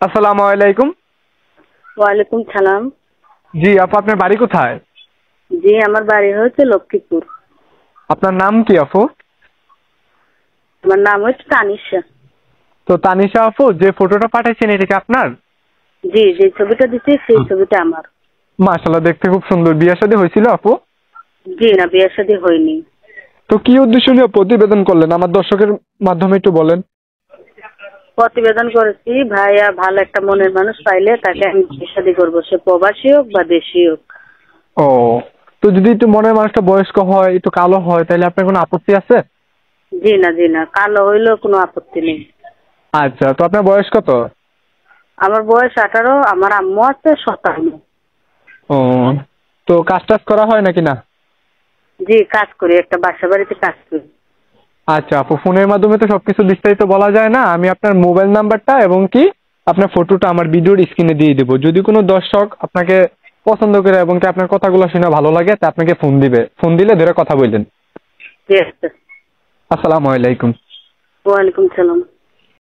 আসসালামু আলাইকুম। ওয়ালাইকুম সালাম। জি আপু, আপনার বাড়ি কোথায়? জি আমার বাড়ি হচ্ছে লক্ষ্মীপুর। আপনার নাম কি আপু? আমার নাম হচ্ছে তানিশা। তো তানিশা আপু, যে ফটোটা পাঠাইছেন এটা কি আপনার? জি যে ছবিটা দিচ্ছি সেই ছবিটা আমার। মাশাআল্লাহ, দেখতে খুব সুন্দর। বিয়ে শাদী হয়েছিল আপু? জি না, বিয়ে শাদী হয়নি। তো কি উদ্দেশ্য নিয়ে প্রতিবেদন করলেন আমার দর্শকের মাধ্যমে একটু বলেন। প্রতিবেদন করেছি, ভাইয়া ভালো একটা মনের মানুষ পাইলে তাকে আমি বিয়ে শাদী করবো, সে প্রবাসী হোক বা দেশি হোক। ও, তো যদি একটু মনের মানুষটা বয়স্ক হয়, একটু কালো হয়, তাহলে আপনার কোনো আপত্তি আছে? জি না, কালো হইলেও কোনো আপত্তি নেই। আচ্ছা, তো আপনার বয়স কত? আমার বয়স 18, আমার আম্মু আছে 57। ও, তো কাজ টাজ করা হয় নাকি না? জি কাজ করি, একটা বাসা বাড়িতে কাজ করি। আচ্ছা আপু, ফোনের মাধ্যমে তো সবকিছু বিস্তারিত বলা যায় না। আমি আপনার মোবাইল নাম্বারটা এবং কি আপনার ফটোটা আমার ভিডিওর স্ক্রিনে দিয়ে দেবো। যদি কোনো দর্শক আপনাকে পছন্দ করে এবং কি আপনার কথাগুলো শুনে ভালো লাগে, তা আপনাকে ফোন দিবে। ফোন দিলে ধরে কথা বললেন। ঠিক আছে। আসসালামু আলাইকুম। ওয়ালাইকুম সালাম।